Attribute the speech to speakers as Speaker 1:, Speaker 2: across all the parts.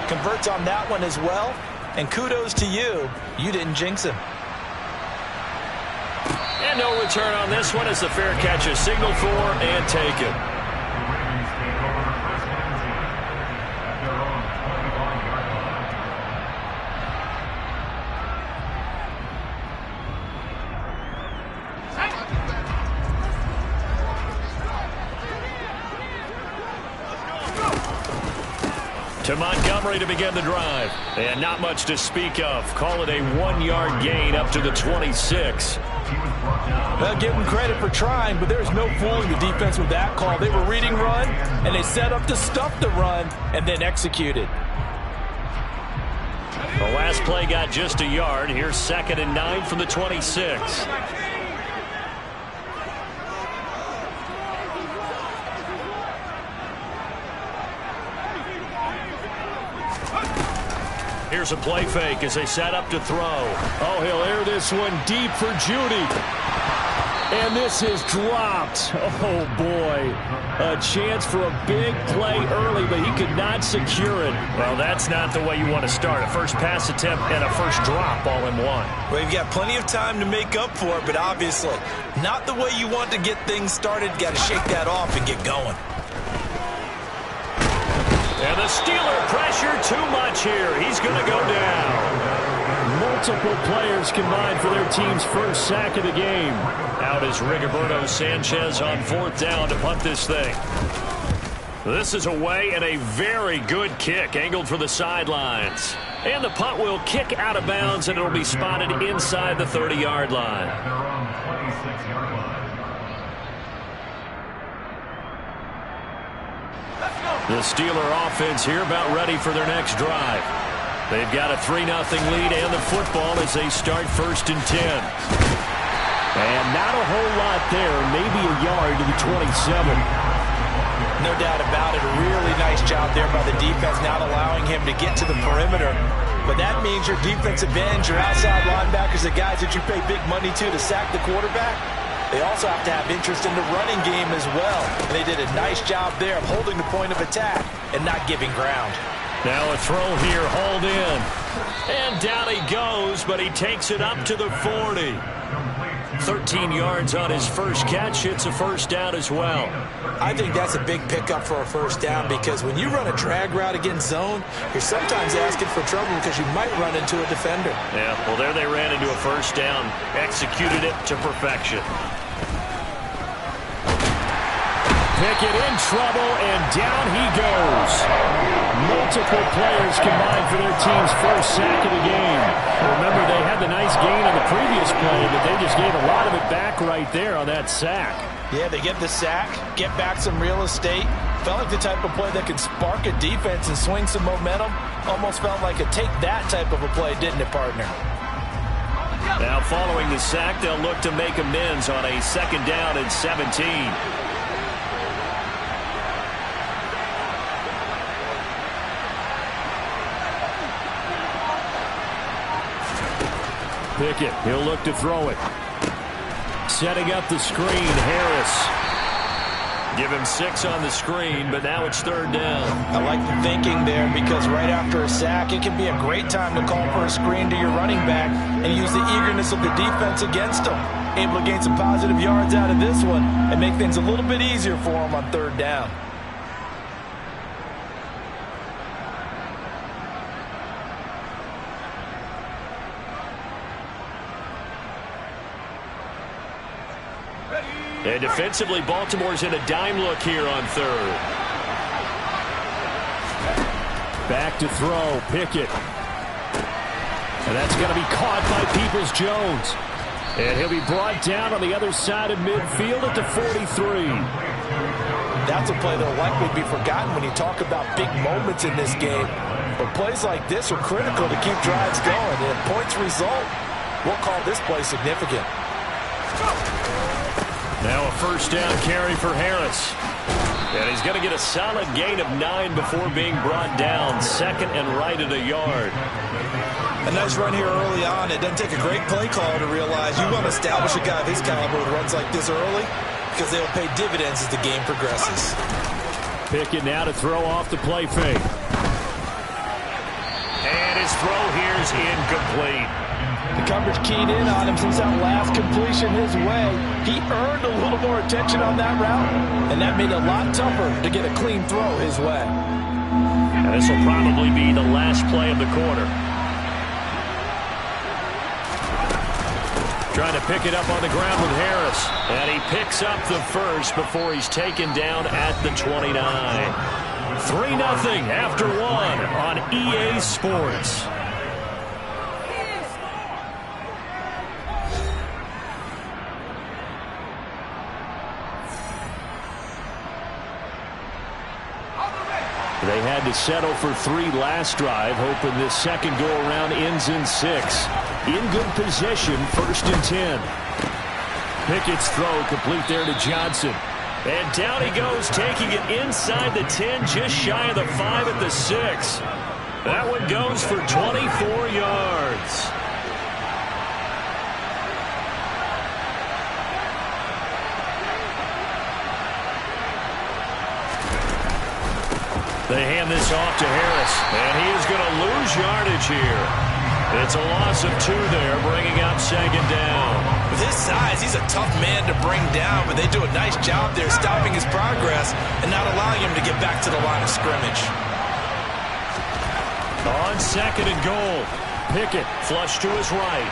Speaker 1: converts on that one as well. And kudos to you. You didn't jinx him.
Speaker 2: And no return on this one as the fair catch is signaled for and taken. To Montgomery to begin the drive. And not much to speak of. Call it a 1-yard gain up to the 26.
Speaker 1: Well, give them credit for trying, but there's no fooling the defense with that call. They were reading run, and they set up to stuff the run, and then executed.
Speaker 2: The last play got just a yard. Here's 2nd and 9 from the 26. Here's a play fake as they set up to throw. Oh, he'll air this one deep for Judy. And this is dropped. Oh, boy. A chance for a big play early, but he could not secure it. Well, that's not the way you want to start. A first pass attempt and a first drop all in one.
Speaker 1: Well, you've got plenty of time to make up for it, but obviously not the way you want to get things started. Got to shake that off and get going.
Speaker 2: And the Steeler pressure too much here. He's going to go down. Multiple players combined for their team's first sack of the game. Out is Rigoberto Sanchez on 4th down to punt this thing. This is away and a very good kick angled for the sidelines. And the punt will kick out of bounds and it will be spotted inside the 30-yard line. The Steeler offense here about ready for their next drive. They've got a 3-0 lead and the football as they start 1st and 10. And not a whole lot there, maybe a yard to the 27.
Speaker 1: No doubt about it. A really nice job there by the defense, not allowing him to get to the perimeter. But that means your defensive ends, your outside linebackers, the guys that you pay big money to sack the quarterback, they also have to have interest in the running game as well. And they did a nice job there of holding the point of attack and not giving ground.
Speaker 2: Now a throw here, hauled in. And down he goes, but he takes it up to the 40. 13 yards on his first catch. It's a first down as well.
Speaker 1: I think that's a big pickup for a first down because when you run a drag route against zone, you're sometimes asking for trouble because you might run into a defender.
Speaker 2: Yeah, well, there they ran into a first down. Executed it to perfection. Pickett in trouble, and down he goes. Multiple players combined for their team's first sack of the game. Remember, they had the nice gain on the previous play, but they just gave a lot of it back right there on that sack.
Speaker 1: Yeah, they get the sack, get back some real estate. Felt like the type of play that could spark a defense and swing some momentum. Almost felt like a take that type of a play, didn't it, partner?
Speaker 2: Now, following the sack, they'll look to make amends on a 2nd down and 17. Pickett, he'll look to throw it. Setting up the screen, Harris. Give him 6 on the screen, but now it's 3rd down.
Speaker 1: I like the thinking there because right after a sack, it can be a great time to call for a screen to your running back and use the eagerness of the defense against him. Able to gain some positive yards out of this one and make things a little bit easier for him on 3rd down.
Speaker 2: And defensively, Baltimore's in a dime look here on 3rd. Back to throw, Pickett. And that's going to be caught by Peoples-Jones. And he'll be brought down on the other side of midfield at the 43.
Speaker 1: That's a play that'll likely be forgotten when you talk about big moments in this game. But plays like this are critical to keep drives going. And if points result, we'll call this play significant.
Speaker 2: Now a first down carry for Harris. And he's going to get a solid gain of 9 before being brought down. 2nd and right at a yard.
Speaker 1: A nice run here early on. It doesn't take a great play call to realize you want to establish a guy of his caliber with runs like this early because they will pay dividends as the game progresses.
Speaker 2: Pickett now to throw off the play fake. fires incomplete.
Speaker 1: The coverage keyed in on him since that last completion his way. He earned a little more attention on that route, and that made it a lot tougher to get a clean throw his way.
Speaker 2: And this will probably be the last play of the quarter. Trying to pick it up on the ground with Harris. And he picks up the first before he's taken down at the 29. 3-0 after one on EA Sports. They had to settle for 3 last drive, hoping this second go-around ends in 6. In good position, 1st and 10. Pickett's throw complete there to Johnson. And down he goes, taking it inside the 10, just shy of the 5 at the 6. That one goes for 24 yards. They hand this off to Harris, and he is going to lose yardage here. It's a loss of 2 there, bringing up 2nd down.
Speaker 1: With his size, he's a tough man to bring down, but they do a nice job there stopping his progress and not allowing him to get back to the line of scrimmage.
Speaker 2: On 2nd and goal, Pickett flush to his right.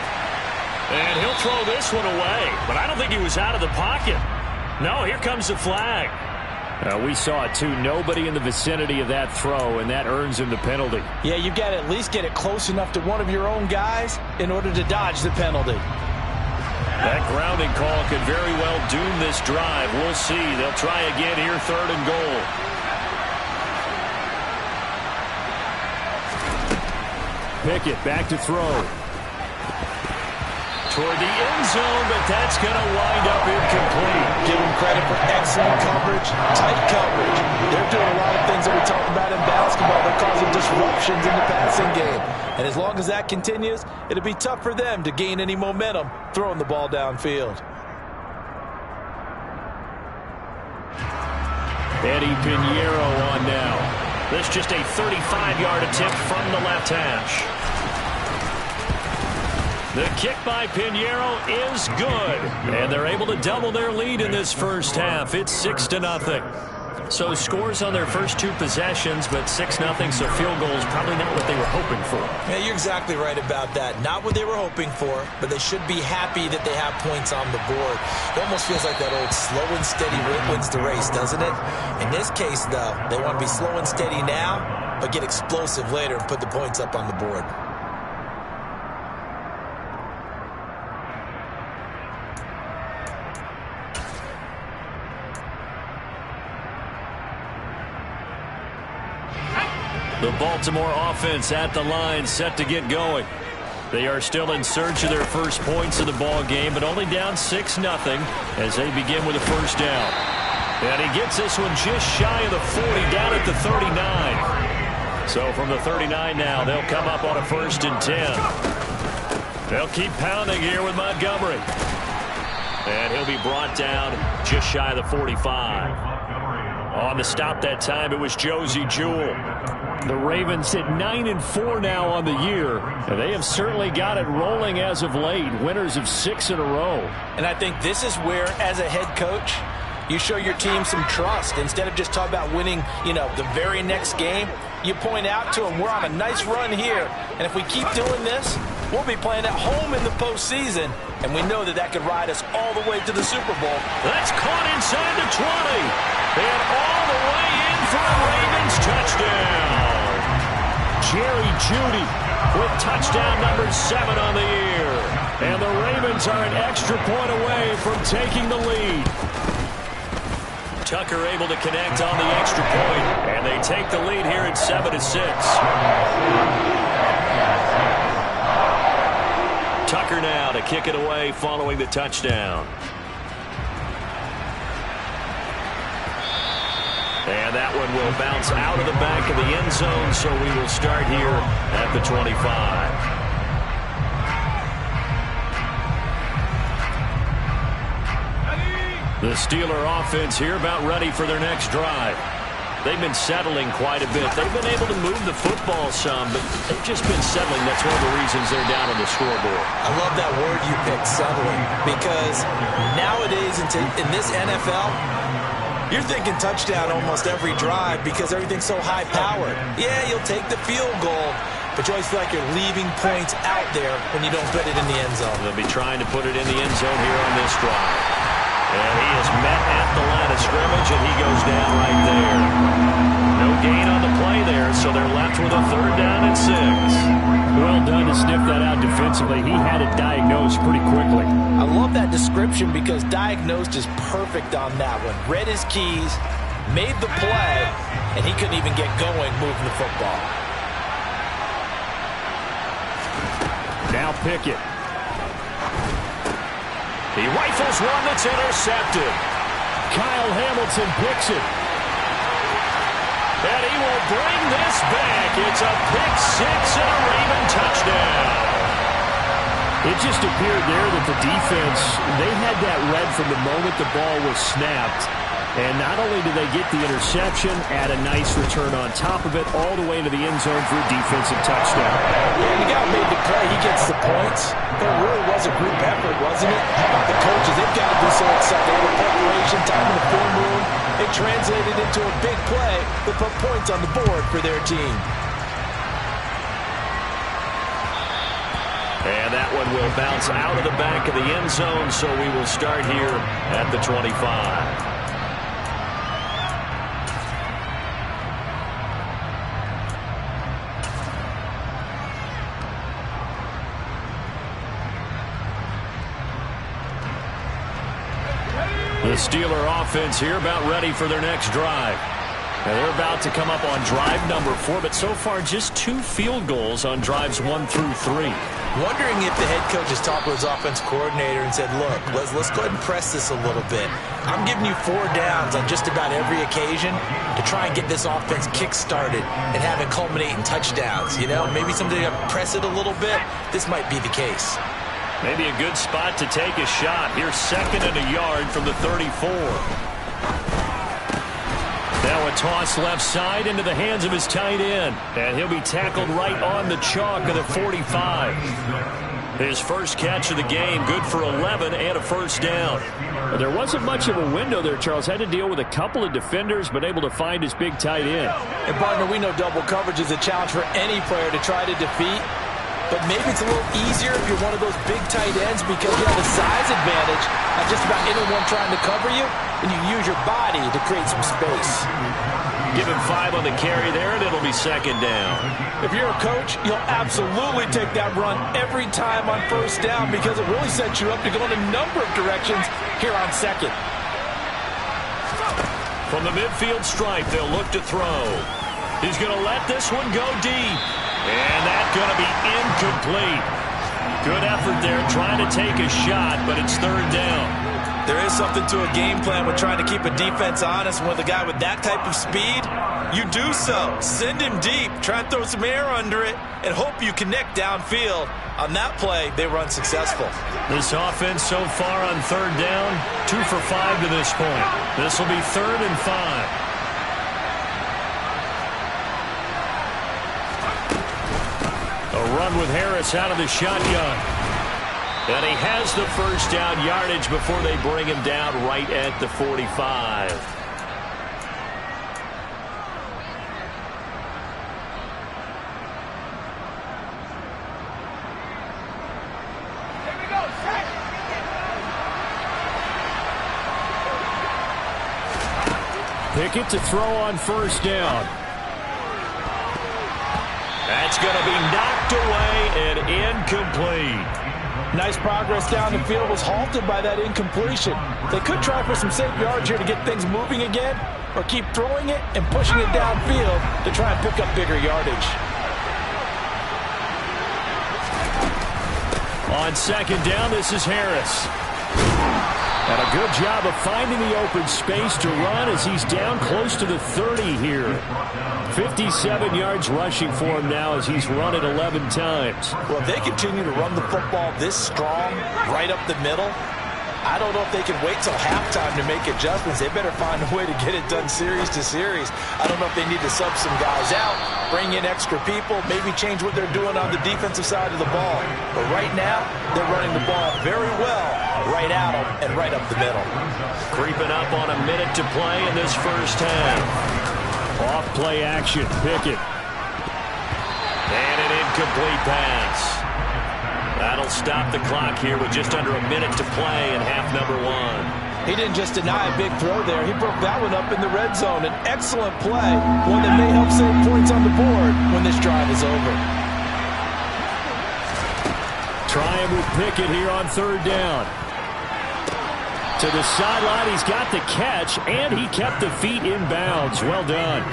Speaker 2: And he'll throw this one away, but I don't think he was out of the pocket. No, here comes the flag. We saw it too. Nobody in the vicinity of that throw, and that earns him the penalty.
Speaker 1: Yeah, you've got to at least get it close enough to one of your own guys in order to dodge the penalty.
Speaker 2: That grounding call could very well doom this drive. We'll see. They'll try again here, 3rd and goal. Pickett back to throw. Toward the end zone, but that's going to wind up incomplete.
Speaker 1: Give them credit for excellent coverage, tight coverage. They're doing a lot of things that we talked about in basketball. They're causing disruptions in the passing game. And as long as that continues, it'll be tough for them to gain any momentum throwing the ball downfield.
Speaker 2: Eddie Pinheiro on now. This just a 35-yard attempt from the left hash. The kick by Pinheiro is good. And they're able to double their lead in this first half. It's 6-0. So scores on their first 2 possessions, but 6-0, so field goals probably not what they were hoping for.
Speaker 1: Yeah, you're exactly right about that. Not what they were hoping for, but they should be happy that they have points on the board. It almost feels like that old slow and steady wins the race, doesn't it? In this case, though, they want to be slow and steady now, but get explosive later and put the points up on the board.
Speaker 2: The Baltimore offense at the line, set to get going. They are still in search of their first points of the ball game, but only down 6-0 as they begin with a first down. And he gets this one just shy of the 40, down at the 39. So from the 39 now, they'll come up on a 1st and 10. They'll keep pounding here with Montgomery. And he'll be brought down just shy of the 45. On the stop that time, it was Josie Jewell. The Ravens sit 9-4 now on the year, and they have certainly got it rolling as of late. Winners of 6 in a row.
Speaker 1: And I think this is where, as a head coach, you show your team some trust. Instead of just talking about winning, the very next game, you point out to them, we're on a nice run here, and if we keep doing this, we'll be playing at home in the postseason, and we know that could ride us all the way to the Super Bowl.
Speaker 2: That's caught inside the 20, and all the way in for a Ravens touchdown. Jerry Jeudy with touchdown number 7 on the year, and the Ravens are an extra point away from taking the lead. Tucker able to connect on the extra point, and they take the lead here at 7-6. Tucker now to kick it away following the touchdown. And that one will bounce out of the back of the end zone, so we will start here at the 25. The Steeler offense here about ready for their next drive. They've been settling quite a bit. They've been able to move the football some, but they've just been settling. That's one of the reasons they're down on the scoreboard.
Speaker 1: I love that word you picked, settling, because nowadays in this NFL, you're thinking touchdown almost every drive because everything's so high-powered. Yeah, you'll take the field goal, but you always feel like you're leaving points out there when you don't put it in the end zone.
Speaker 2: They'll be trying to put it in the end zone here on this drive. And he is met at the line of scrimmage, and he goes down right there. No gain on the play there, so they're left with a 3rd down and 6.
Speaker 3: Well done to sniff that out defensively. He had it diagnosed pretty quickly.
Speaker 1: I love that description because diagnosed is perfect on that one. Read his keys, made the play, and he couldn't even get going moving the football.
Speaker 3: Now Pickett.
Speaker 2: He rifles one that's intercepted.
Speaker 3: Kyle Hamilton picks it.
Speaker 2: And he will bring this back. It's a pick 6 and a Raven touchdown.
Speaker 3: It just appeared there that the defense, they had that read from the moment the ball was snapped. And not only did they get the interception, add a nice return on top of it, all the way into the end zone for a defensive touchdown.
Speaker 1: Yeah, the guy made the play. He gets the points. But it really was a group effort, wasn't it? How about the coaches? They've got to be so excited. The preparation, time in the film room, it translated into a big play that put points on the board for their team.
Speaker 2: And that one will bounce out of the back of the end zone, so we will start here at the 25. The Steeler offense here about ready for their next drive. And they're about to come up on drive number 4, but so far just 2 field goals on drives 1 through 3.
Speaker 1: Wondering if the head coach has talked to his offense coordinator and said, look, let's go ahead and press this a little bit. I'm giving you 4 downs on just about every occasion to try and get this offense kick-started and have it culminate in touchdowns. You know, maybe somebody to press it a little bit. This might be the case.
Speaker 2: Maybe a good spot to take a shot. Here's 2nd and a yard from the 34. Now a toss left side into the hands of his tight end. And he'll be tackled right on the chalk of the 45. His first catch of the game, good for 11 and a 1st down.
Speaker 3: Well, there wasn't much of a window there, Charles. Had to deal with a couple of defenders, but able to find his big tight end.
Speaker 1: And, partner, we know double coverage is a challenge for any player to try to defeat. But maybe it's a little easier if you're one of those big tight ends because you have a size advantage on just about anyone trying to cover you, and you use your body to create some space.
Speaker 2: Give him 5 on the carry there, and it'll be 2nd down.
Speaker 1: If you're a coach, you'll absolutely take that run every time on 1st down because it really sets you up to go in a number of directions here on 2nd.
Speaker 2: From the midfield stripe, they'll look to throw. He's going to let this one go deep. And that's going to be incomplete. Good effort there trying to take a shot, but it's 3rd down.
Speaker 1: There is something to a game plan with trying to keep a defense honest. With a guy with that type of speed, you do so. Send him deep, try and throw some air under it, and hope you connect downfield. On that play, they were unsuccessful.
Speaker 2: This offense so far on 3rd down, 2 for 5 to this point. This will be 3rd and 5. A run with Harris out of the shotgun. And he has the 1st down yardage before they bring him down right at the 45.
Speaker 4: Here we go, set.
Speaker 3: Pickett to throw on 1st down.
Speaker 2: That's going to be knocked away and incomplete.
Speaker 1: Nice progress down the field, was halted by that incompletion. They could try for some safe yards here to get things moving again, or keep throwing it and pushing it downfield to try and pick up bigger yardage.
Speaker 2: On 2nd down, this is Harris.
Speaker 3: And a good job of finding the open space to run as he's down close to the 30 here. 57 yards rushing for him now as he's run it 11 times.
Speaker 1: Well, if they continue to run the football this strong, right up the middle, I don't know if they can wait till halftime to make adjustments. They better find a way to get it done series to series. I don't know if they need to sub some guys out, bring in extra people, maybe change what they're doing on the defensive side of the ball. But right now, they're running the ball very well, right at them and right up the middle.
Speaker 2: Creeping up on a minute to play in this first half.
Speaker 3: Off play action, Pickett.
Speaker 2: And an incomplete pass. That'll stop the clock here with just under a minute to play in half number 1.
Speaker 1: He didn't just deny a big throw there. He broke that one up in the red zone. An excellent play, one that may help save points on the board when this drive is over.
Speaker 3: Trying with Pickett here on third down. To the sideline, he's got the catch, and he kept the feet in bounds. Well done.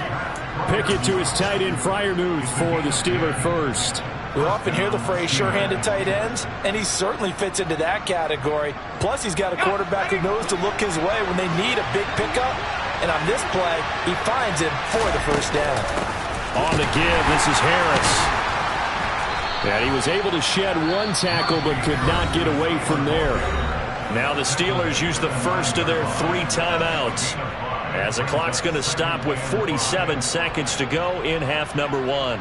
Speaker 3: Pickett to his tight end Freiermuth for the Steeler first.
Speaker 1: We often hear the phrase sure-handed tight ends, and he certainly fits into that category. Plus, he's got a quarterback who knows to look his way when they need a big pickup. And on this play, he finds him for the first down.
Speaker 3: On the give, this is Harris. And he was able to shed one tackle, but could not get away from there.
Speaker 2: Now the Steelers use the first of their 3 timeouts, as the clock's going to stop with 47 seconds to go in half number 1.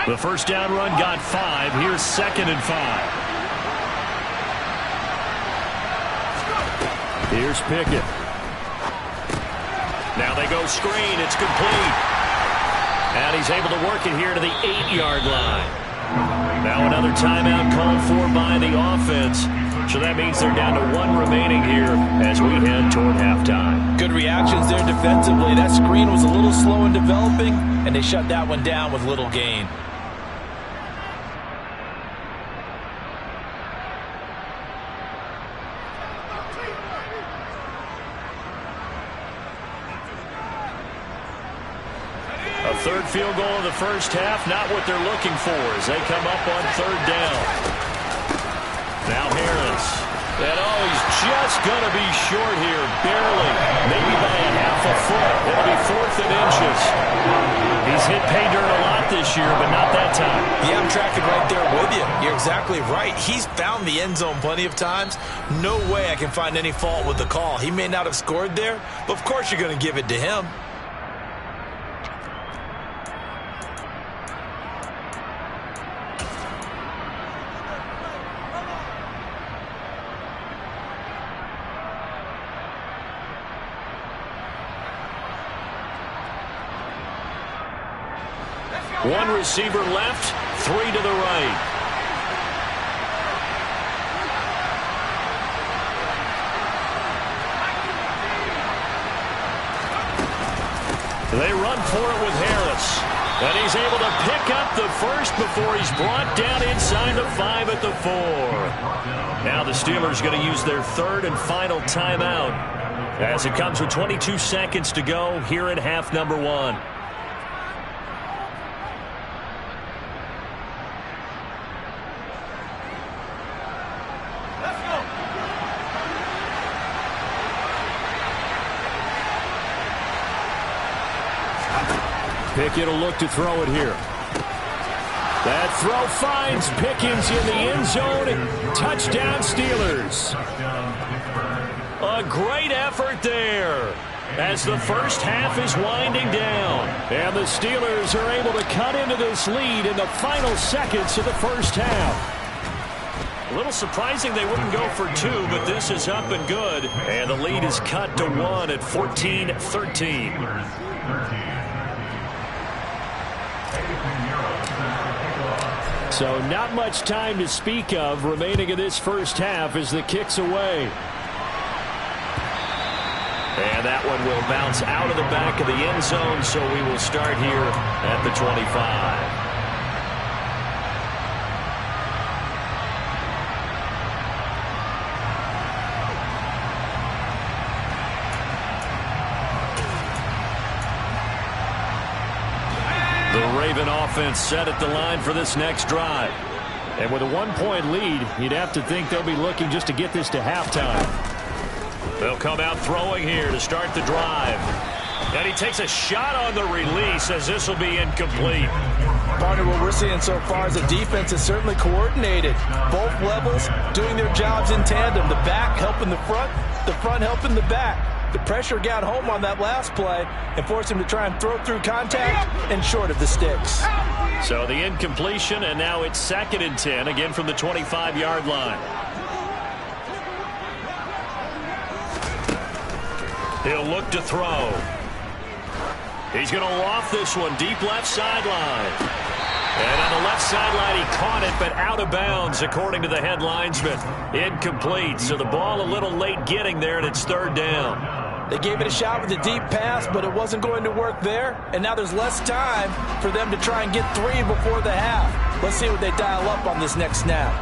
Speaker 2: The first down run got 5. Here's 2nd and 5.
Speaker 3: Here's Pickett.
Speaker 2: Now they go screen. It's complete. And he's able to work it here to the 8-yard line. Now another timeout called for by the offense. So that means they're down to 1 remaining here as we head toward halftime.
Speaker 1: Good reactions there defensively. That screen was a little slow in developing, and they shut that one down with little gain.
Speaker 2: Third field goal of the first half, not what they're looking for as they come up on third down. Now Harris. And he's just going to be short here, barely, maybe by a half a foot. It'll be 4th and inches. He's hit pay dirt a lot this year, but not that time.
Speaker 1: Yeah, I'm tracking right there with you. You're exactly right. He's found the end zone plenty of times. No way I can find any fault with the call. He may not have scored there, but of course you're going to give it to him.
Speaker 2: One receiver left, 3 to the right. They run for it with Harris. And he's able to pick up the first before he's brought down inside the 5 at the 4. Now the Steelers going to use their 3rd and final timeout as it comes with 22 seconds to go here in half number 1.
Speaker 3: Pickett will look to throw it here. That throw finds Pickens in the end zone. Touchdown, Steelers.
Speaker 2: A great effort there as the first half is winding down.
Speaker 3: And the Steelers are able to cut into this lead in the final seconds of the first half.
Speaker 2: A little surprising they wouldn't go for 2, but this is up and good. And the lead is cut to 1 at 14-13.
Speaker 3: So not much time to speak of remaining in this first half as the kick's away.
Speaker 2: And that one will bounce out of the back of the end zone, so we will start here at the 25. The Raven offense set at the line for this next drive.
Speaker 3: And with a 1-point lead, you'd have to think they'll be looking just to get this to halftime.
Speaker 2: They'll come out throwing here to start the drive. And he takes a shot on the release as this will be incomplete.
Speaker 1: Partner, what we're seeing so far is the defense is certainly coordinated. Both levels doing their jobs in tandem. The back helping the front helping the back. The pressure got home on that last play and forced him to try and throw through contact and short of the sticks.
Speaker 2: So the incompletion, and now it's 2nd and 10, again from the 25-yard line. He'll look to throw. He's going to loft this one deep left sideline. And on the left sideline, he caught it, but out of bounds, according to the head linesman. Incomplete, so the ball a little late getting there, and it's 3rd down.
Speaker 1: They gave it a shot with a deep pass, but it wasn't going to work there. And now there's less time for them to try and get 3 before the half. Let's see what they dial up on this next snap.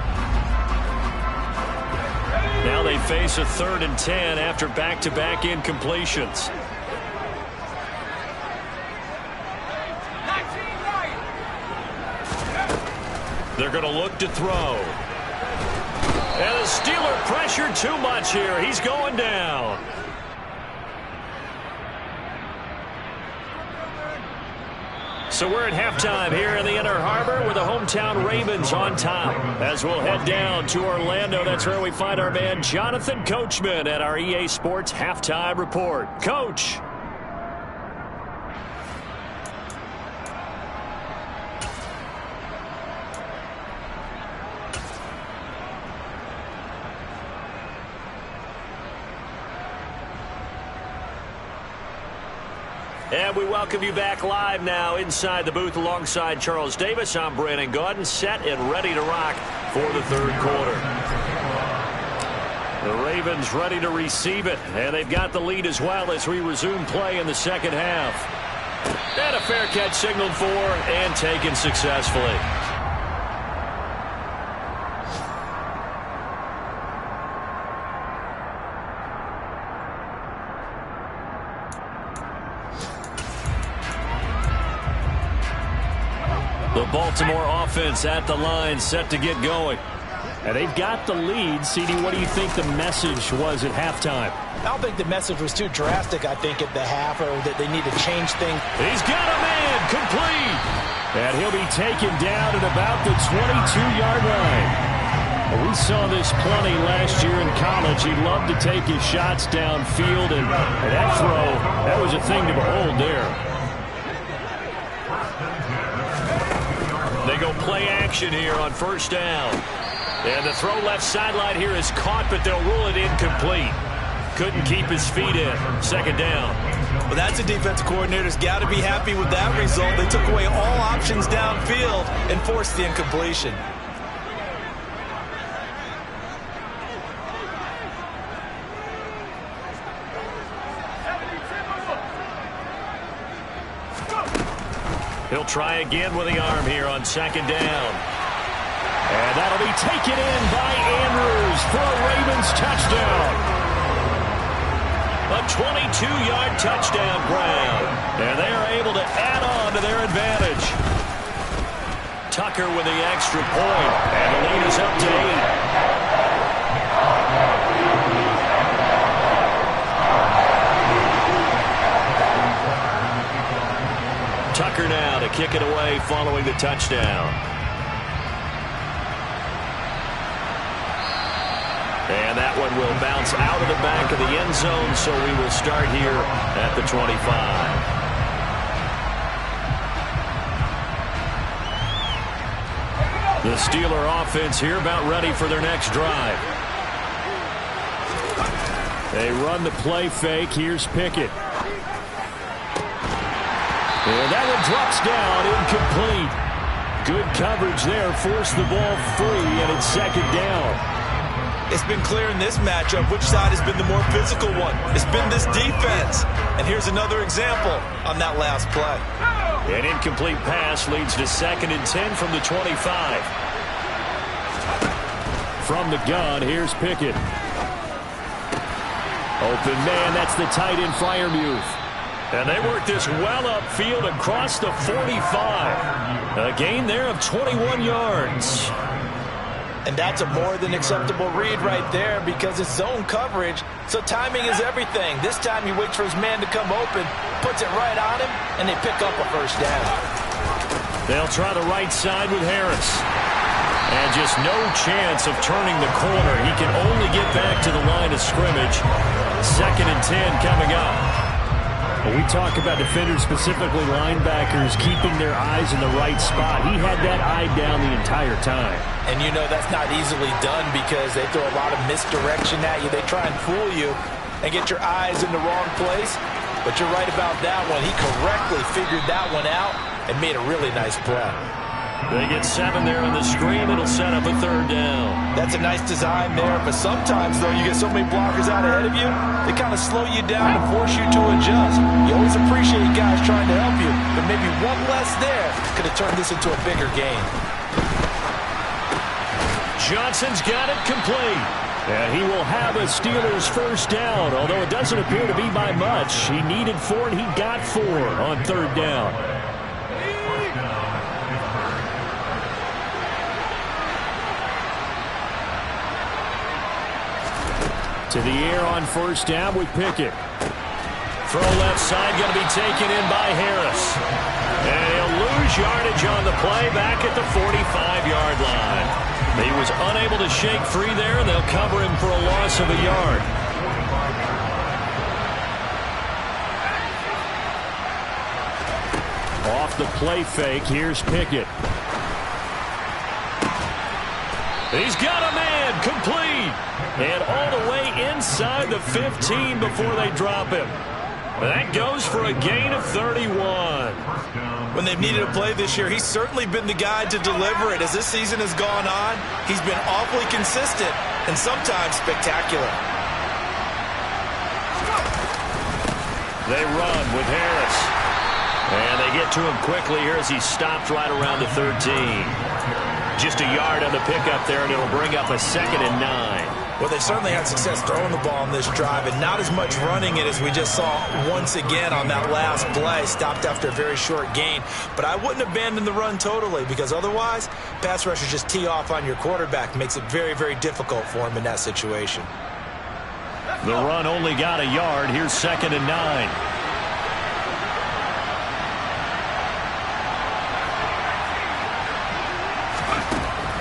Speaker 2: Now they face a 3rd and 10 after back-to-back incompletions. They're going to look to throw. And the Steeler pressure too much here. He's going down. So we're at halftime here in the Inner Harbor with the hometown Ravens on top. As we'll head down to Orlando, that's where we find our man Jonathan Coachman at our EA Sports Halftime Report. Coach. And we welcome you back live now inside the booth alongside Charles Davis. I'm Brandon Gaudin, set and ready to rock for the 3rd quarter. The Ravens ready to receive it, and they've got the lead as well as we resume play in the 2nd half. And a fair catch signaled for and taken successfully. The Baltimore offense at the line, set to get going.
Speaker 3: And they've got the lead. CD, what do you think the message was at halftime?
Speaker 1: I don't think the message was too drastic, I think, at the half, or that they need to change things.
Speaker 2: He's got a man, complete.
Speaker 3: And he'll be taken down at about the 22-yard line. Well, we saw this plenty last year in college. He loved to take his shots downfield, and that throw, that was a thing to behold there.
Speaker 2: They go play action here on 1st down. And the throw left sideline here is caught, but they'll rule it incomplete. Couldn't keep his feet in. 2nd down.
Speaker 1: Well, that's a defensive coordinator's got to be happy with that result. They took away all options downfield and forced the incompletion.
Speaker 2: He'll try again with the arm here on 2nd down. And that'll be taken in by Andrews for a Ravens touchdown. A 22-yard touchdown ground. And they are able to add on to their advantage. Tucker with the extra point. And the lead is up to 8. Tucker now to kick it away following the touchdown. And that one will bounce out of the back of the end zone, so we will start here at the 25. The Steeler offense here about ready for their next drive.
Speaker 3: They run the play fake. Here's Pickett. And that one drops down, incomplete. Good coverage there, forced the ball free, and it's 2nd down.
Speaker 1: It's been clear in this matchup which side has been the more physical one. It's been this defense. And here's another example on that last play.
Speaker 2: An incomplete pass leads to 2nd and 10 from the 25.
Speaker 3: From the gun, here's Pickett. Open man, that's the tight end Freiermuth.
Speaker 2: And they work this well upfield across the 45. A gain there of 21 yards.
Speaker 1: And that's a more than acceptable read right there because it's zone coverage, so timing is everything. This time he waits for his man to come open, puts it right on him, and they pick up a first down.
Speaker 2: They'll try the right side with Harris. And just no chance of turning the corner. He can only get back to the line of scrimmage. 2nd and 10 coming up.
Speaker 3: When we talk about defenders, specifically linebackers, keeping their eyes in the right spot. He had that eye down the entire time.
Speaker 1: And you know that's not easily done because they throw a lot of misdirection at you. They try and fool you and get your eyes in the wrong place. But you're right about that one. He correctly figured that one out and made a really nice play.
Speaker 2: They get 7 there on the screen. It'll set up a 3rd down.
Speaker 1: That's a nice design there, but sometimes, though, you get so many blockers out ahead of you, they kind of slow you down and force you to adjust. You always appreciate guys trying to help you, but maybe one less there could have turned this into a bigger game.
Speaker 2: Johnson's got it complete.
Speaker 3: And he will have a Steelers first down, although it doesn't appear to be by much. He needed 4, and he got 4 on 3rd down. To the air on first down with Pickett.
Speaker 2: Throw left side going to be taken in by Harris. And he'll lose yardage on the play back at the 45-yard line. He was unable to shake free there, and they'll cover him for a loss of a yard.
Speaker 3: Off the play fake, here's Pickett.
Speaker 2: He's got a man, complete. And all the way inside the 15 before they drop him. That goes for a gain of 31.
Speaker 1: When they've needed a play this year, he's certainly been the guy to deliver it. As this season has gone on, he's been awfully consistent and sometimes spectacular.
Speaker 2: They run with Harris. And they get to him quickly here as he stopped right around the 13. Just a yard on the pickup there, and it'll bring up a 2nd and 9.
Speaker 1: Well, they certainly had success throwing the ball on this drive, and not as much running it as we just saw once again on that last play. Stopped after a very short gain. But I wouldn't abandon the run totally, because otherwise, pass rushers just tee off on your quarterback. Makes it very, very difficult for him in that situation.
Speaker 2: The run only got a yard. Here's 2nd and 9.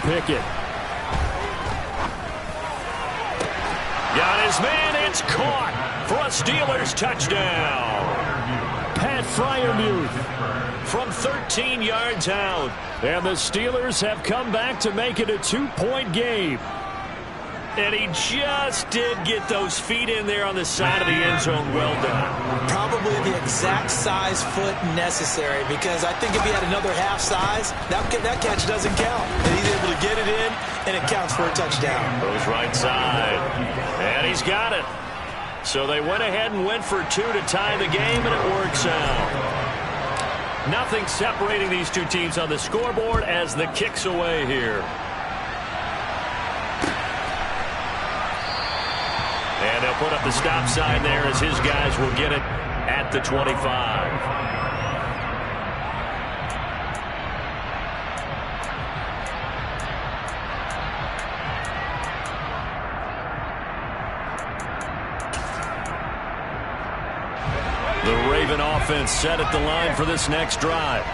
Speaker 3: Pickett.
Speaker 2: Got his man. It's caught for a Steelers touchdown.
Speaker 3: Pat Freiermuth
Speaker 2: from 13 yards out.
Speaker 3: And the Steelers have come back to make it a 2-point game.
Speaker 2: And he just did get those feet in there on the side of the end zone. Well done.
Speaker 1: Probably the exact size foot necessary, because I think if he had another half size, that catch doesn't count. And he's able to get it in, and it counts for a touchdown.
Speaker 2: Goes right side. And he's got it. So they went ahead and went for 2 to tie the game, and it works out. Nothing separating these two teams on the scoreboard as the kick's away here. And they'll put up the stop sign there as his guys will get it at the 25. The Raven offense set at the line for this next drive.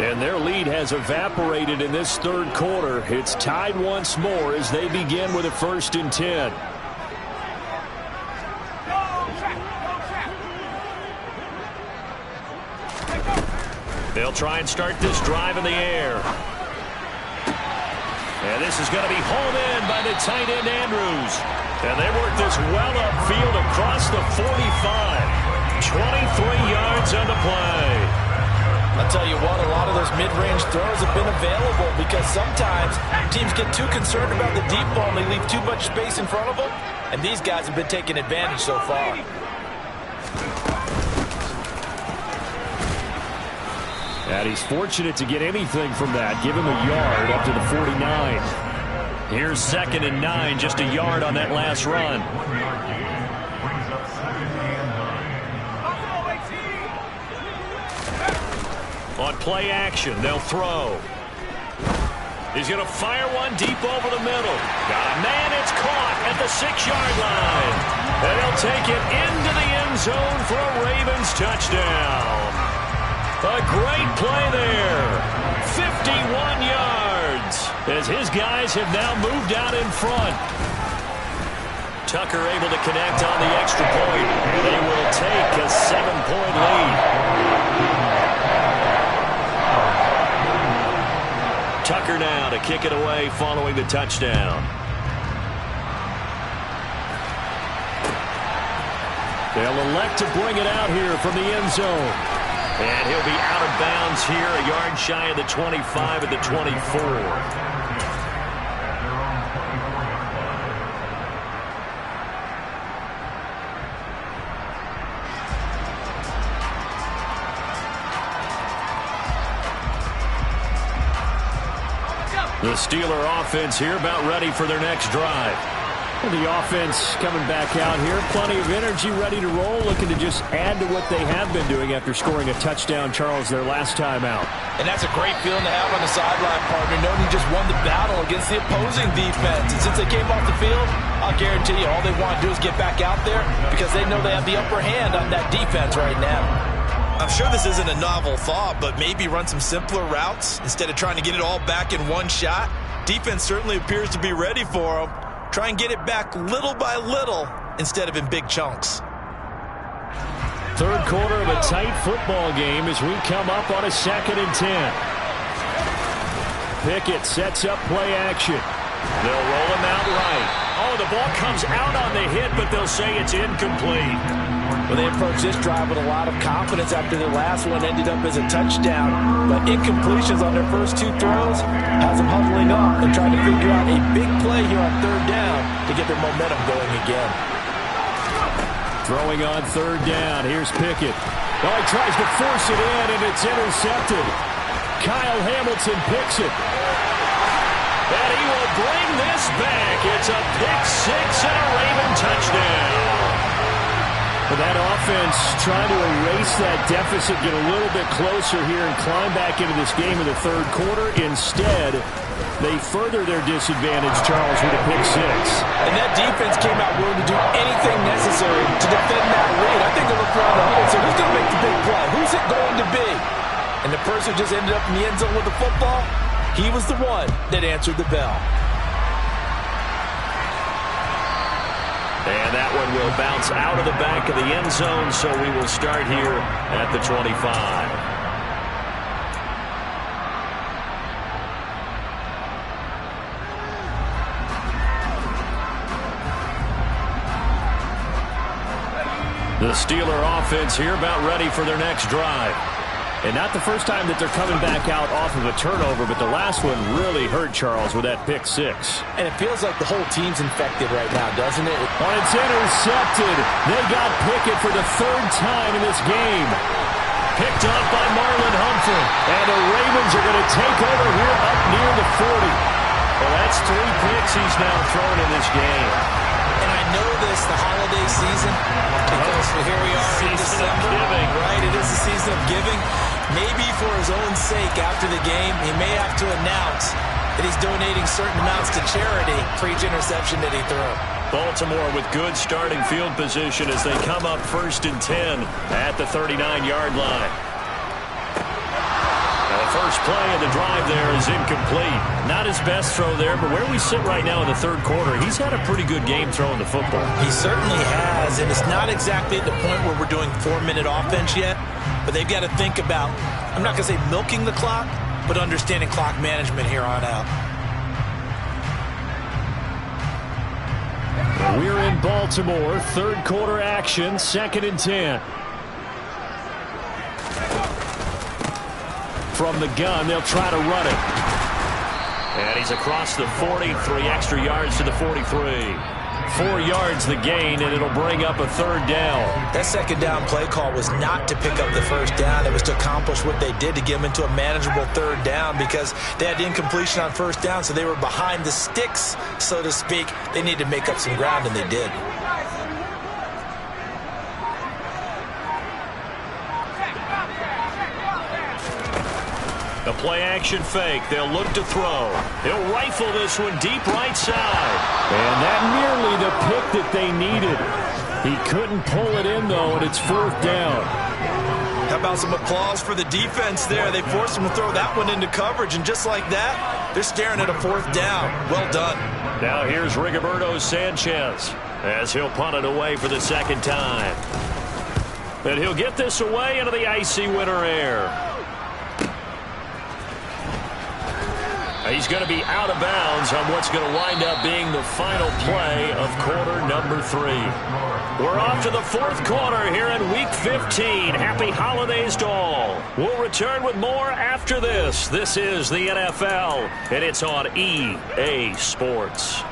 Speaker 3: And their lead has evaporated in this 3rd quarter. It's tied once more as they begin with a 1st and 10.
Speaker 2: They'll try and start this drive in the air. And this is going to be hauled in by the tight end Andrews. And they work this well upfield across the 45. 23 yards on the play.
Speaker 1: I'll tell you what, a lot of those mid-range throws have been available because sometimes teams get too concerned about the deep ball and they leave too much space in front of them. And these guys have been taking advantage so far.
Speaker 3: And he's fortunate to get anything from that. Give him a yard up to the 49.
Speaker 2: Here's 2nd and 9, just a yard on that last run. On play action, they'll throw. He's going to fire one deep over the middle. Got a man. It's caught at the 6-yard line. And he'll take it into the end zone for a Ravens touchdown. A great play there. 51 yards as his guys have now moved out in front. Tucker able to connect on the extra point. And they will take a 7-point lead. Tucker now to kick it away following the touchdown. They'll elect to bring it out here from the end zone. And he'll be out of bounds here, a yard shy of the 25 at the 24. The Steeler offense here about ready for their next drive. And the offense coming back out here. Plenty of energy, ready to roll, looking to just add to what they have been doing after scoring a touchdown, Charles, their last time out.
Speaker 1: And that's a great feeling to have on the sideline, partner, knowing you just won the battle against the opposing defense. And since they came off the field, I'll guarantee you all they want to do is get back out there because they know they have the upper hand on that defense right now. I'm sure this isn't a novel thought, but maybe run some simpler routes instead of trying to get it all back in one shot. Defense certainly appears to be ready for them. Try and get it back little by little instead of in big chunks.
Speaker 2: Third quarter of a tight football game as we come up on a 2nd and 10. Pickett sets up play action. They'll roll him out right. Oh, the ball comes out on the hit, but they'll say it's incomplete.
Speaker 1: Well, they approached this drive with a lot of confidence after their last one ended up as a touchdown. But incompletions on their first 2 throws has them huddling up and trying to figure out a big play here on 3rd down to get their momentum going again.
Speaker 2: Throwing on 3rd down. Here's Pickett. Oh, he tries to force it in, and it's intercepted. Kyle Hamilton picks it. And he will bring this back. It's a pick 6 and a Raven touchdown. Well, that offense trying to erase that deficit, get a little bit closer here and climb back into this game in the 3rd quarter. Instead, they further their disadvantage, Charles, with a pick 6.
Speaker 1: And that defense came out willing to do anything necessary to defend that lead. I think they looked around the huddle and said, who's going to make the big play? Who's it going to be? And the person who just ended up in the end zone with the football, he was the one that answered the bell.
Speaker 2: And that one will bounce out of the back of the end zone, so we will start here at the 25. The Steeler offense here about ready for their next drive. And not the first time that they're coming back out off of a turnover, but the last one really hurt Charles with that pick 6.
Speaker 1: And it feels like the whole team's infected right now, doesn't it?
Speaker 2: Oh, it's intercepted. They got Pickett for the 3rd time in this game. Picked up by Marlon Humphrey. And the Ravens are going to take over here up near the 40. Well, that's 3 picks he's now thrown in this game.
Speaker 1: And I know this, the holiday season, because here we are in December, right? It is the season of giving. Maybe for his own sake after the game, he may have to announce that he's donating certain amounts to charity for each interception that he threw.
Speaker 2: Baltimore with good starting field position as they come up 1st and 10 at the 39-yard line. The first play of the drive there is incomplete. Not his best throw there, but where we sit right now in the 3rd quarter, he's had a pretty good game throwing the football.
Speaker 1: He certainly has, and it's not exactly at the point where we're doing 4-minute offense yet, but they've got to think about, I'm not going to say milking the clock, but understanding clock management here on out.
Speaker 2: We're in Baltimore, 3rd quarter action, 2nd and 10. From the gun, they'll try to run it. And he's across the 40, 3 extra yards to the 43. 4 yards the gain, and it'll bring up a 3rd down.
Speaker 1: That 2nd down play call was not to pick up the 1st down. It was to accomplish what they did to get them into a manageable 3rd down because they had incompletion on 1st down, so they were behind the sticks, so to speak. They needed to make up some ground, and they did.
Speaker 2: The play-action fake. They'll look to throw. He'll rifle this one deep right side.
Speaker 3: And that nearly the pick that they needed. He couldn't pull it in, though, and it's 4th down.
Speaker 1: How about some applause for the defense there? They forced him to throw that one into coverage, and just like that, they're staring at a 4th down. Well done.
Speaker 2: Now here's Rigoberto Sanchez as he'll punt it away for the 2nd time. And he'll get this away into the icy winter air. He's going to be out of bounds on what's going to wind up being the final play of quarter number 3. We're off to the 4th quarter here in Week 15. Happy holidays to all. We'll return with more after this. This is the NFL, and it's on EA Sports.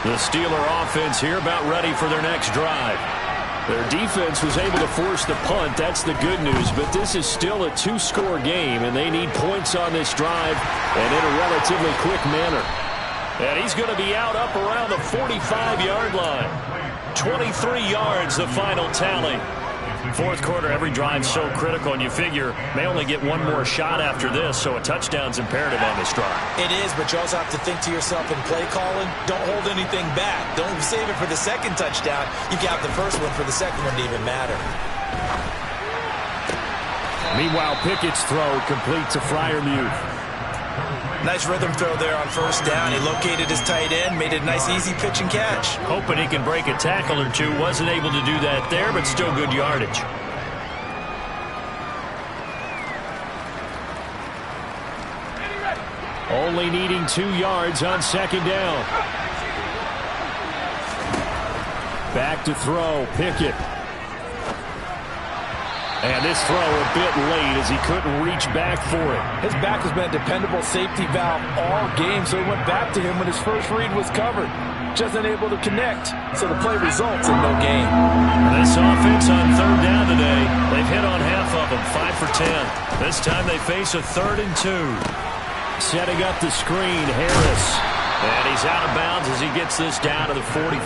Speaker 2: The Steeler offense here about ready for their next drive.
Speaker 3: Their defense was able to force the punt. That's the good news. But this is still a 2-score game, and they need points on this drive and in a relatively quick manner.
Speaker 2: And he's going to be out up around the 45-yard line. 23 yards, the final tally. 4th quarter, every drive so critical, and you figure may only get one more shot after this, so a touchdown's imperative on this drive.
Speaker 1: It is, but you also have to think to yourself in play calling, don't hold anything back. Don't save it for the 2nd touchdown. You got the first one for the 2nd one to even matter.
Speaker 3: Meanwhile, Pickett's throw complete to Freiermuth.
Speaker 1: Nice rhythm throw there on 1st down. He located his tight end, made it a nice easy pitch and catch.
Speaker 2: Hoping he can break a tackle or two. Wasn't able to do that there, but still good yardage.
Speaker 3: Only needing 2 yards on 2nd down. Back to throw, Pickett. And this throw a bit late as he couldn't reach back for it.
Speaker 5: His back has been a dependable safety valve all game, so he went back to him when his first read was covered. Just unable to connect, so the play results in no gain.
Speaker 2: This offense on 3rd down today, they've hit on half of them, 5 for 10. This time they face a 3rd and 2.
Speaker 3: Setting up the screen, Harris.
Speaker 2: And he's out of bounds as he gets this down to the 45.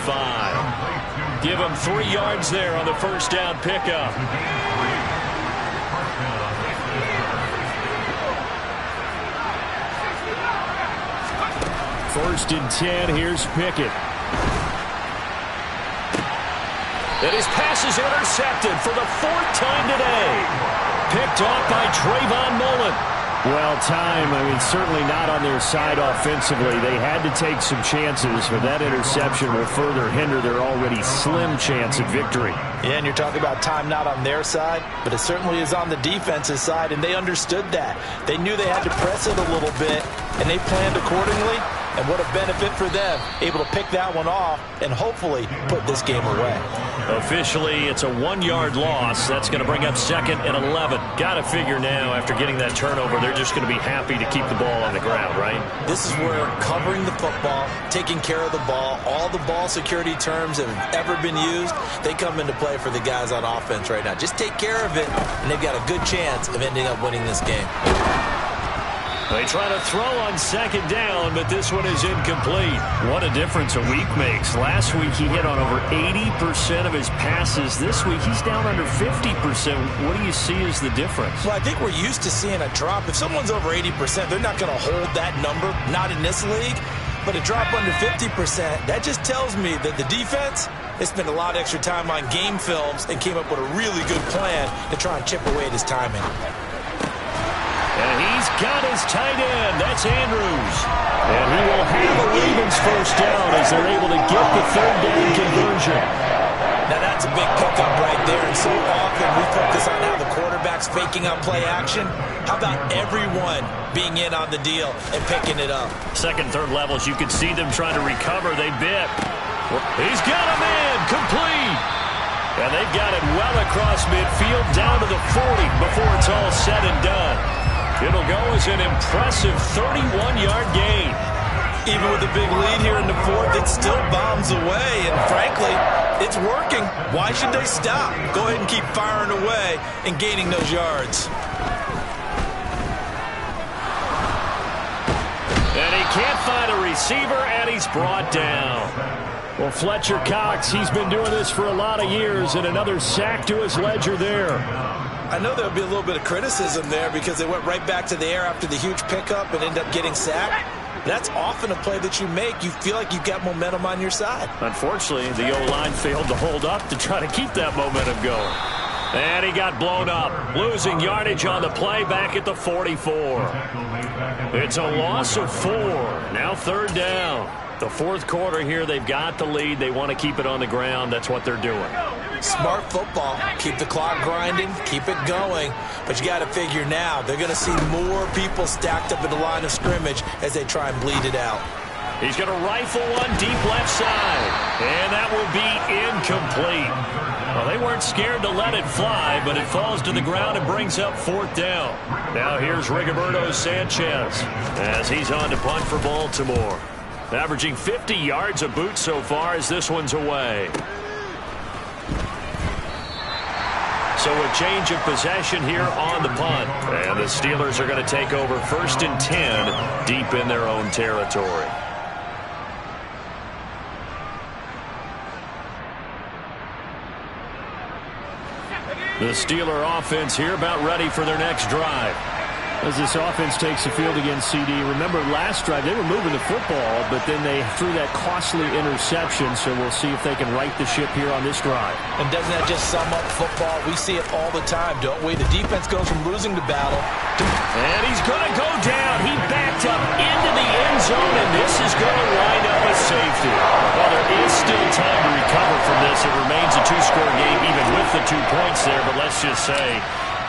Speaker 2: Give him 3 yards there on the 1st down pickup.
Speaker 3: 1st and 10, here's Pickett.
Speaker 2: And his pass is intercepted for the 4th time today. Picked off by Trayvon Mullen.
Speaker 3: Well, time, certainly not on their side offensively. They had to take some chances, but that interception will further hinder their already slim chance at victory.
Speaker 1: Yeah, and you're talking about time not on their side, but it certainly is on the defense's side, and they understood that. They knew they had to press it a little bit, and they planned accordingly, and what a benefit for them, able to pick that one off and hopefully put this game away.
Speaker 2: Officially, it's a 1-yard loss. That's going to bring up 2nd and 11. Got to figure now, after getting that turnover, they're just going to be happy to keep the ball on the ground, right?
Speaker 1: This is where covering the football, taking care of the ball, all the ball security terms that have ever been used, they come into play for the guys on offense right now. Just take care of it, and they've got a good chance of ending up winning this game.
Speaker 2: They try to throw on 2nd down, but this one is incomplete. What a difference a week makes. Last week he hit on over 80% of his passes. This week he's down under 50%. What do you see as the difference?
Speaker 1: Well, I think we're used to seeing a drop. If someone's over 80%, they're not going to hold that number, not in this league. But a drop under 50%, that just tells me that the defense, they spent a lot of extra time on game films and came up with a really good plan to try and chip away at his timing.
Speaker 2: And he's got his tight end. That's Andrews. And he will have the Ravens first down as they're able to get the 3rd down conversion.
Speaker 1: Now that's a big pickup right there. And so often we focus on how the quarterback's faking out play action. How about everyone being in on the deal and picking it up?
Speaker 2: 2nd, 3rd levels, you can see them trying to recover. They bit. He's got him in. Complete. And they've got it well across midfield down to the 40 before it's all said and done. It'll go as an impressive 31-yard gain.
Speaker 1: Even with a big lead here in the 4th, it still bombs away. And frankly, it's working. Why should they stop? Go ahead and keep firing away and gaining those yards.
Speaker 2: can't find a receiver, and he's brought down.
Speaker 3: Well, Fletcher Cox, he's been doing this for a lot of years, and another sack to his ledger there.
Speaker 1: I know there'll be a little bit of criticism there because they went right back to the air after the huge pickup and ended up getting sacked. That's often a play that you make. You feel like you've got momentum on your side.
Speaker 2: Unfortunately, the O-line failed to hold up to try to keep that momentum going. And he got blown up, losing yardage on the play back at the 44. It's a loss of 4. Now 3rd down. The 4th quarter here, they've got the lead. They want to keep it on the ground. That's what they're doing.
Speaker 1: Smart football. Keep the clock grinding. Keep it going. But you got to figure now they're going to see more people stacked up at the line of scrimmage as they try and bleed it out.
Speaker 2: He's going to rifle one deep left side. And that will be incomplete. Well, they weren't scared to let it fly, but it falls to the ground and brings up 4th down. Now here's Rigoberto Sanchez as he's on to punt for Baltimore. Averaging 50 yards a boot so far as this one's away. So a change of possession here on the punt. And the Steelers are going to take over 1st and 10 deep in their own territory. The Steeler offense here about ready for their next drive.
Speaker 3: As this offense takes the field against CD, remember last drive they were moving the football, but then they threw that costly interception, so we'll see if they can right the ship here on this drive.
Speaker 1: And doesn't that just sum up football? We see it all the time, don't we? The defense goes from losing the battle to...
Speaker 2: And he's going to go down. He backed up into the end zone, and this is going to wind up a safety. Well, there is still time to recover from this. It remains a 2-score game even with the 2 points there, but let's just say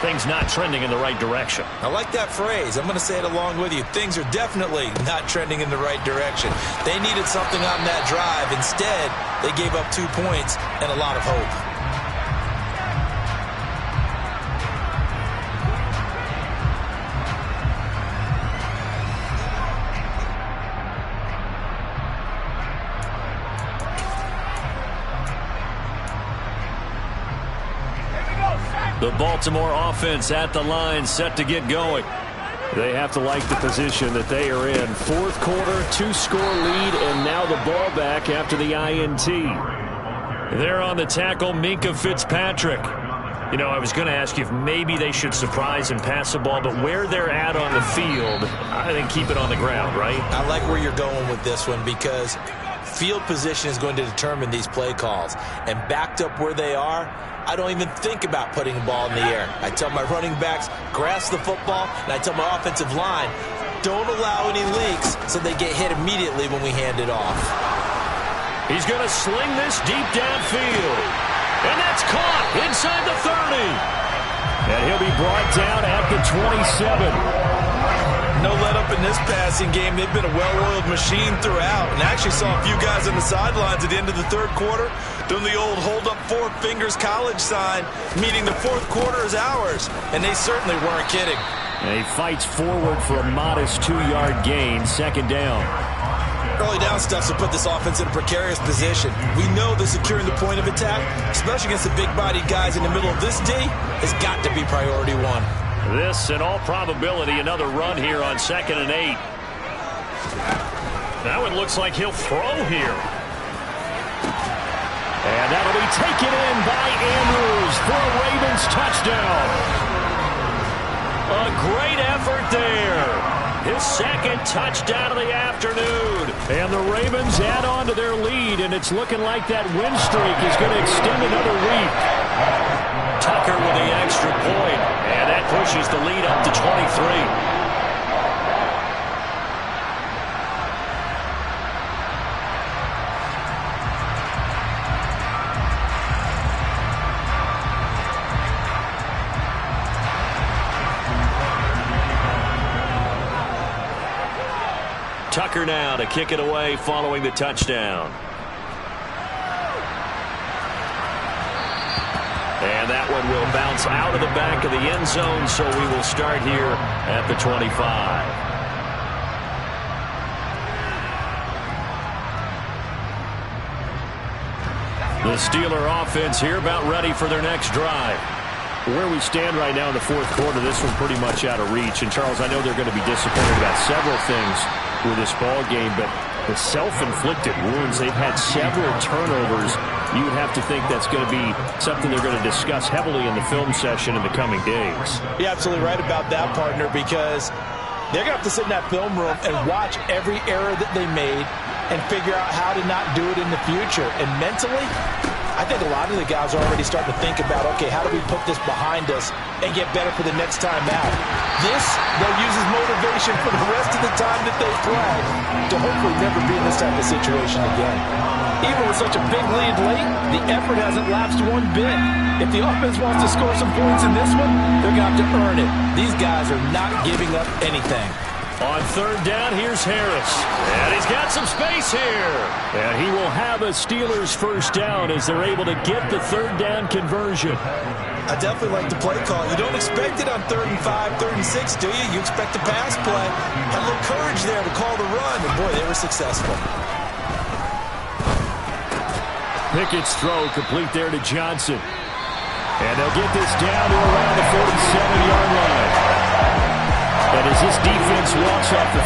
Speaker 2: things not trending in the right direction.
Speaker 1: I like that phrase. I'm going to say it along with you. Things are definitely not trending in the right direction. They needed something on that drive. Instead, they gave up 2 points and a lot of hope.
Speaker 2: The Baltimore offense at the line, set to get going.
Speaker 3: They have to like the position that they are in. 4th quarter, 2-score lead, and now the ball back after the INT.
Speaker 2: They're on the tackle, Minkah Fitzpatrick. You know, I was going to ask you if maybe they should surprise and pass the ball, but where they're at on the field, I think keep it on the ground, right?
Speaker 1: I like where you're going with this one because field position is going to determine these play calls. And backed up where they are, I don't even think about putting a ball in the air. I tell my running backs, grasp the football, and I tell my offensive line, don't allow any leaks so they get hit immediately when we hand it off.
Speaker 2: He's going to sling this deep downfield. And that's caught inside the 30.
Speaker 3: And he'll be brought down at the 27.
Speaker 1: No let up in this passing game. They've been a well-oiled machine throughout. And I actually saw a few guys on the sidelines at the end of the 3rd quarter doing the old hold up 4 fingers college sign, meaning the 4th quarter is ours. And they certainly weren't kidding.
Speaker 3: And he fights forward for a modest 2-yard gain, 2nd down.
Speaker 1: Early down stuff to put this offense in a precarious position. We know that securing the point of attack, especially against the big-bodied guys in the middle of this D, has got to be priority 1.
Speaker 2: This, in all probability, another run here on 2nd and 8. Now it looks like he'll throw here.
Speaker 3: And that'll be taken in by Andrews for a Ravens touchdown.
Speaker 2: A great effort there. His 2nd touchdown of the afternoon.
Speaker 3: And the Ravens add on to their lead, and it's looking like that win streak is going to extend another week.
Speaker 2: Tucker with the extra point, and that pushes the lead up to 23. Tucker now to kick it away following the touchdown. And that one will bounce out of the back of the end zone, so we will start here at the 25. The Steeler offense here about ready for their next drive.
Speaker 3: Where we stand right now in the 4th quarter, this one pretty much out of reach. And, Charles, I know they're going to be disappointed about several things. with this ball game, but the self-inflicted wounds, they've had several turnovers. You would have to think that's going to be something they're going to discuss heavily in the film session in the coming days.
Speaker 1: You're absolutely right about that, partner, because they're going to have to sit in that film room and watch every error that they made and figure out how to not do it in the future. And mentally, I think a lot of the guys are already starting to think about, okay, how do we put this behind us and get better for the next time out? This, they'll use as motivation for the rest of the time that they play to hopefully never be in this type of situation again. Even with such a big lead late, the effort hasn't lapsed one bit. If the offense wants to score some points in this one, they're going to have to earn it. These guys are not giving up anything.
Speaker 2: On third down, here's Harris. And he's got some space here.
Speaker 3: And he will have a Steelers first down as they're able to get the third down conversion.
Speaker 1: I definitely like the play call. You don't expect it on 3rd and 5, 3rd and 6, do you? You expect a pass play. Had a little courage there to call the run, and boy, they were successful.
Speaker 3: Pickett's throw complete there to Johnson. And they'll get this down to around the 47-yard line. And as this defense walks off the